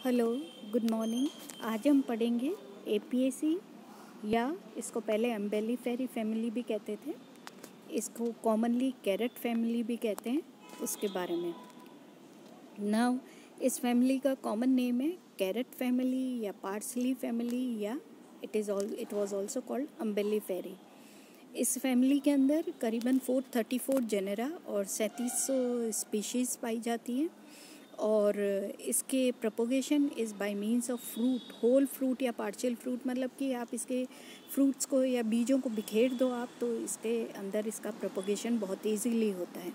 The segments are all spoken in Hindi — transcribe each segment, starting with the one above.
Hello, good morning. आज हम पढ़ेंगे एपीएसी या इसको पहले अम्बेलिफेरी फैमिली भी कहते थे, इसको कॉमनली कैरेट फैमिली भी कहते हैं, उसके बारे में। नाउ इस फैमिली का कॉमन नेम है कैरेट फैमिली या पार्सली फैमिली या it was also called Umbelliferae. इस फैमिली के अंदर करीबन 434 जेनेरा और 3700 स्पीशीज़ पाई जाती हैं और इसके propagation is by means of fruit, whole fruit या पार्शियल फ्रूट, मतलब कि आप इसके फ्रूट्स को या बीजों को बिखेर दो आप तो इसके अंदर इसका प्रोपोगेशन बहुत ईजीली होता है।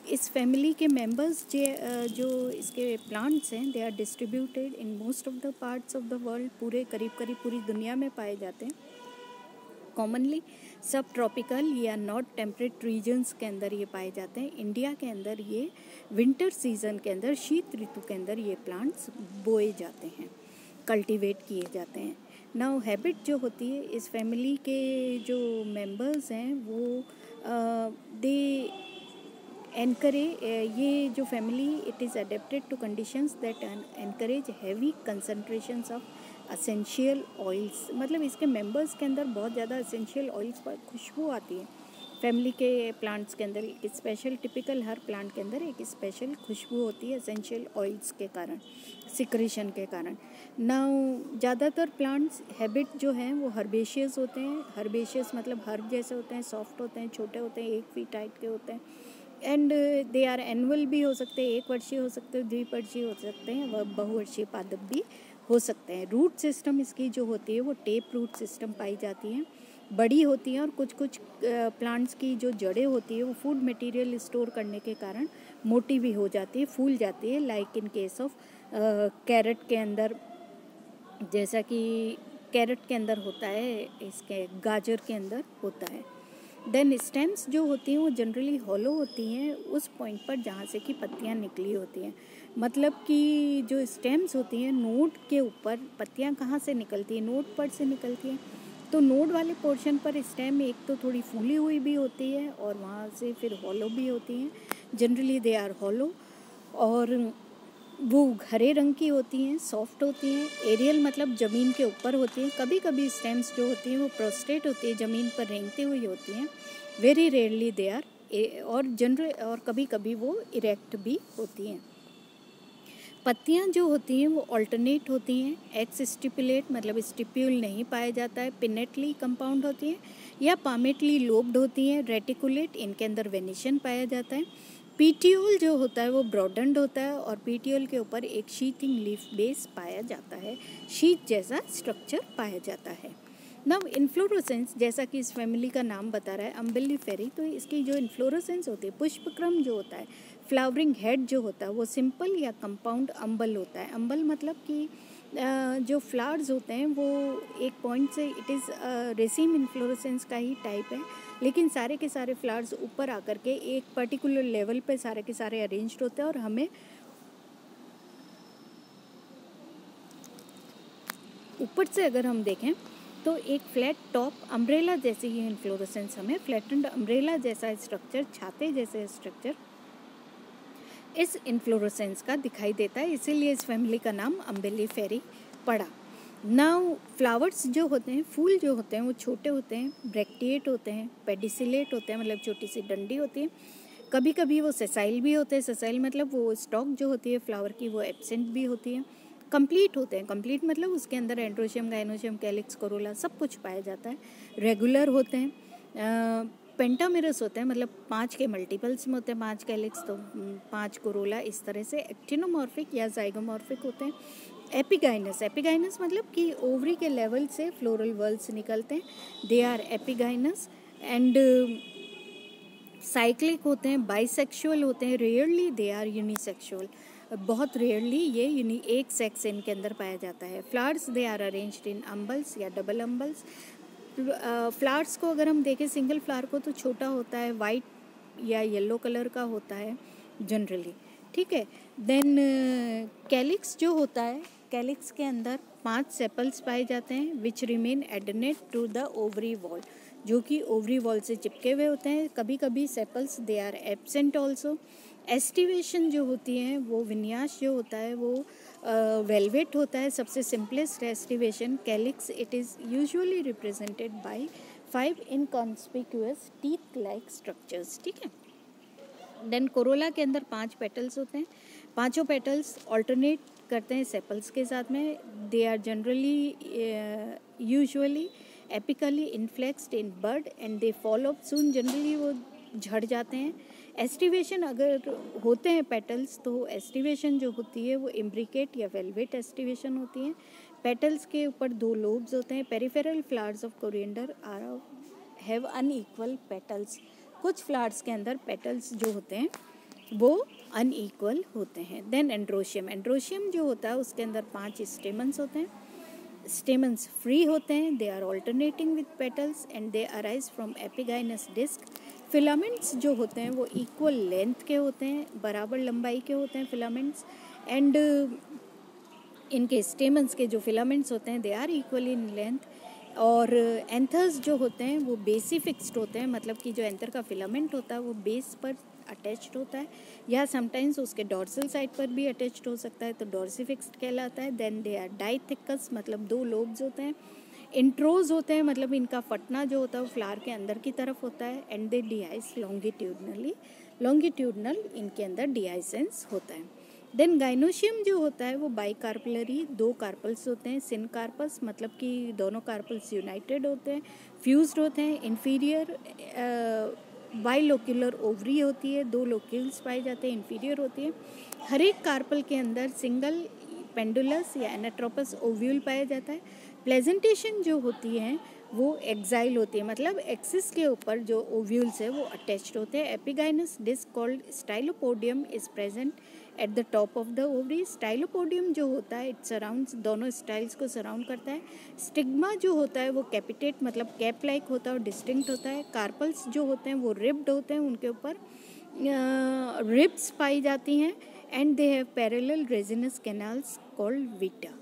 इस फैमिली के मेंबर्स जो इसके प्लांट्स हैं they are distributed in most of the parts of the world, पूरे करीब पूरी दुनिया में पाए जाते हैं। कॉमनली सब ट्रॉपिकल या नॉट टेम्परेट रीजन्स के अंदर ये पाए जाते हैं। इंडिया के अंदर ये विंटर सीजन के अंदर, शीत ऋतु के अंदर ये प्लांट्स बोए जाते हैं, कल्टीवेट किए जाते हैं। नाउ हैबिट जो होती है इस फैमिली के जो मेंबर्स हैं वो दे एनकरेज, ये जो family it is adapted to conditions that encourage heavy concentrations of essential oils, मतलब इसके मेंबर्स के अंदर बहुत ज़्यादा असेंशियल ऑयल्स पर खुशबू आती है। फैमिली के प्लांट्स के अंदर एक स्पेशल, टिपिकल हर प्लांट के अंदर एक स्पेशल खुशबू होती है असेंशियल ऑयल्स के कारण, सिक्रेशन के कारण। नाउ ज़्यादातर प्लांट्स हैबिट जो हैं वो हर्बेशियस होते हैं। हर्बेशियस मतलब हर्ब जैसे होते हैं, सॉफ्ट होते हैं, छोटे होते हैं, 1 फीट हाइट के होते हैं एंड दे आर एनुअल भी हो सकते हैं, 1 वर्षीय हो सकते हैं, 2 वर्षीय हो सकते हैं, वह बहुवर्षीय पादप भी हो सकते हैं। रूट सिस्टम इसकी जो होती है वो टेप रूट सिस्टम पाई जाती हैं, बड़ी होती हैं और कुछ प्लांट्स की जो जड़ें होती है वो फूड मटेरियल स्टोर करने के कारण मोटी भी हो जाती है, फूल जाती है, like in case of carrot के अंदर, जैसा कि कैरेट के अंदर होता है, इसके गाजर के अंदर होता है। देन स्टेम्स जो होती हैं वो जनरली हॉलो होती हैं उस पॉइंट पर जहाँ से कि पत्तियाँ निकली होती हैं, मतलब कि जो स्टेम्स होती हैं नोड के ऊपर, पत्तियाँ कहाँ से निकलती हैं, नोड पर से निकलती हैं, तो नोड वाले पोर्शन पर स्टेम एक तो थोड़ी फूली हुई भी होती है और वहाँ से फिर हॉलो भी होती हैं। जनरली दे आर हॉलो और वो हरे रंग की होती हैं, सॉफ्ट होती हैं, एरियल मतलब ज़मीन के ऊपर होती हैं। कभी कभी स्टेम्स जो होती हैं वो प्रोस्ट्रेट होती है, ज़मीन पर रेंगती हुई होती हैं, वेरी रेयरली दे आर, और कभी कभी वो इरेक्ट भी होती हैं। पत्तियां जो होती हैं वो ऑल्टरनेट होती हैं, एक्स स्टिपुलेट मतलब स्टिप्यूल नहीं पाया जाता है, पिनेटली कंपाउंड होती हैं या पामेटली लोब्ड होती हैं, रेटिकुलेट इनके अंदर वेनिशन पाया जाता है। पीटियोल जो होता है वो ब्रॉडेंड होता है और पीटियोल के ऊपर एक शीथिंग लीफ बेस पाया जाता है, शीट जैसा स्ट्रक्चर पाया जाता है। नाउ इन्फ्लोरोसेंस, जैसा कि इस फैमिली का नाम बता रहा है अम्बेलिफेरी, तो इसकी जो इन्फ्लोरोसेंस होती है, पुष्पक्रम जो होता है, फ्लावरिंग हेड जो होता है वो सिंपल या कंपाउंड अम्बल होता है। अम्बल मतलब कि जो फ्लावर्स होते हैं वो एक पॉइंट से, इट इज़ रेसिम इन्फ्लोरोसेंस का ही टाइप है, लेकिन सारे के सारे फ्लावर्स ऊपर आकर के एक पर्टिकुलर लेवल पे सारे के सारे अरेंज्ड होते हैं और हमें ऊपर से अगर हम देखें तो एक फ्लैट टॉप अम्ब्रेला जैसी ही इन्फ्लोरेसेंस, हमें फ्लैटेंड अम्ब्रेला जैसा स्ट्रक्चर, छाते जैसे स्ट्रक्चर इस इन्फ्लोरेसेंस का दिखाई देता है, इसीलिए इस फैमिली का नाम अम्बेलिफेरी पड़ा। नाउ फ्लावर्स जो होते हैं, फूल जो होते हैं वो छोटे होते हैं, ब्रैक्टिएट होते हैं, पेडिसिलेट होते हैं, मतलब छोटी सी डंडी होती है, कभी कभी वो सेसाइल भी होते हैं, सेसाइल मतलब वो स्टॉक जो होती है फ्लावर की वो एब्सेंट भी होती है। कंप्लीट होते हैं, कंप्लीट मतलब उसके अंदर एंड्रोशियम, गाइनोशियम, कैलिक्स, कोरोला सब कुछ पाया जाता है। रेगुलर होते हैं, पेंटामेरस होते हैं, मतलब 5 के मल्टीपल्स में होते हैं, 5 कैलिक्स तो 5 कोरोला, इस तरह से। एक्टिनोमॉर्फिक या जाइगोमॉर्फिक होते हैं। एपिगाइनस, एपिगाइनस मतलब कि ओवरी के लेवल से फ्लोरल वर्ल्स निकलते हैं, they are epigynous. And cyclic होते हैं, बाइसेक्सुअल होते हैं, रेयरली दे आर यूनिसेक्सुअल, बहुत रेयरली ये एक सेक्स इनके अंदर पाया जाता है। Flowers they are arranged in umbels या डबल अम्बल्स। फ्लावर्स को अगर हम देखें सिंगल फ्लावर को तो छोटा होता है, वाइट या येलो कलर का होता है जनरली, ठीक है। देन कैलिक्स जो होता है, कैलिक्स के अंदर 5 सेपल्स पाए जाते हैं which remain adnate to the ovary wall, जो कि ओवरी वॉल से चिपके हुए होते हैं। कभी कभी sepals they are absent also aestivation जो होती है वो विन्यास जो होता है वो वेलवेट होता है, सबसे simplest aestivation calyx. It is usually represented by 5 inconspicuous teeth like structures, ठीक है। देन कोरोला के अंदर 5 पेटल्स होते हैं, पांचों पेटल्स ऑल्टरनेट करते हैं सेपल्स के साथ में। They are generally usually apically inflexed in bud and they fall off soon, generally वो झड़ जाते हैं। एस्टिवेशन अगर होते हैं पेटल्स तो एस्टिवेशन जो होती है वो इम्ब्रिकेट या वेलवेट एस्टिवेशन होती है। पेटल्स के ऊपर 2 लोब्स होते हैं। Peripheral flowers of coriander are have unequal petals. कुछ फ्लावर्स के अंदर पेटल्स जो होते हैं वो अनइक्वल होते हैं। देन एंड्रोशियम, एंड्रोशियम जो होता है उसके अंदर 5 स्टेमन्स होते हैं। स्टेमन्स फ्री होते हैं, they are alternating with petals and they arise from epigynous disc. Filaments जो होते हैं वो इक्वल लेंथ के होते हैं, बराबर लंबाई के होते हैं फिलामेंट्स। एंड इनके स्टेमन्स के जो फिलामेंट्स होते हैं they are equal in length. और एंथर्स जो होते हैं वो बेसी फिक्स्ड होते हैं, मतलब कि जो एंथर का फिलामेंट होता है वो बेस पर अटैच्ड होता है या समटाइम्स उसके डॉर्सल साइड पर भी अटैच्ड हो सकता है, तो डॉर्सी फिक्स्ड कहलाता है। देन दे आर डाइथिकस, मतलब 2 लोब्स होते हैं। इंट्रोज होते हैं, मतलब इनका फटना जो होता है वो फ्लावर के अंदर की तरफ होता है। एंड दे डिहाइस लॉन्गिट्यूडनली, लॉन्गिट्यूडनल इनके अंदर डिहाइसेंस होता है। देन गाइनोशियम जो होता है वो बाइकार्पलरी, 2 कार्पल्स होते हैं। सिनकार्पस, मतलब कि दोनों कार्पल्स यूनाइटेड होते हैं, फ्यूज्ड होते हैं। इन्फीरियर बाइलोक्यूलर ओवरी होती है, 2 लोक्यूल्स पाए जाते हैं, इन्फीरियर होती है। हर एक कार्पल के अंदर सिंगल पेंडुलस या एनाट्रोपस ओव्यूल पाया जाता है। प्लेजेंटेशन जो होती है वो एक्साइल होती है, मतलब एक्सिस के ऊपर जो ओव्यूल्स है वो अटैच्ड होते हैं। Epigynous disc called stylopodium is present at the top of the ovary. Stylopodium जो होता है इट सराउंड्स, दोनों स्टाइल्स को सराउंड करता है। स्टिग्मा जो होता है वो कैपिटेट, मतलब कैप लाइक होता है और डिस्टिंक्ट होता है। कार्पल्स जो होते हैं वो रिब्ड होते हैं, उनके ऊपर रिब्स पाई जाती हैं। And they have parallel resinous canals called vitta,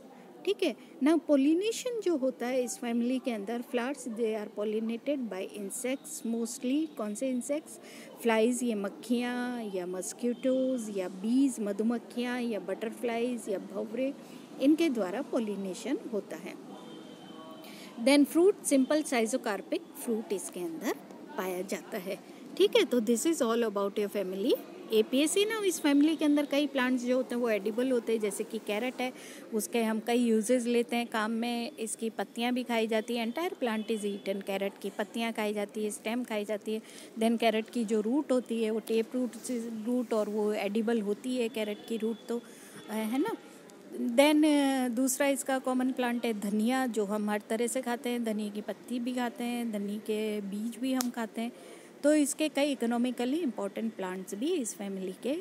ठीक है ना। पोलिनेशन जो होता है इस फैमिली के अंदर, flowers they are pollinated by insects mostly. कौन से इंसेक्ट्स? फ्लाइज, ये मक्खियाँ या मस्क्यूटोज या बीज, मधुमक्खियाँ या बटरफ्लाइज या भंवरे, इनके द्वारा पोलिनेशन होता है। Then fruit, simple schizocarpic fruit इसके अंदर पाया जाता है, ठीक है। तो this is all about your family Apiaceae ना। इस फैमिली के अंदर कई प्लांट्स जो होते हैं वो एडिबल होते हैं, जैसे कि कैरेट है, उसके हम कई यूजेस लेते हैं काम में। इसकी पत्तियां भी खाई जाती हैं, entire plant is eaten. Carrot की पत्तियां खाई जाती है, स्टेम खाई जाती है। देन कैरेट की जो रूट होती है वो टेप रूट और वो एडिबल होती है कैरेट की रूट, तो है ना। देन दूसरा इसका कॉमन प्लांट है धनिया, जो हम हर तरह से खाते हैं। धनिया की पत्ती भी खाते हैं, धनिया के बीज भी हम खाते हैं। तो इसके कई इकोनॉमिकली इम्पॉर्टेंट प्लांट्स भी इस फैमिली के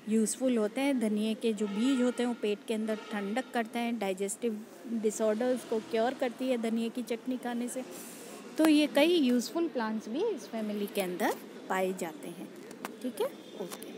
यूज़फुल होते हैं। धनिया के जो बीज होते हैं वो पेट के अंदर ठंडक करते हैं, डाइजेस्टिव डिसऑर्डर्स को क्योर करती है धनिया की चटनी खाने से। तो ये कई यूज़फुल प्लांट्स भी इस फैमिली के अंदर पाए जाते हैं, ठीक है। ओके।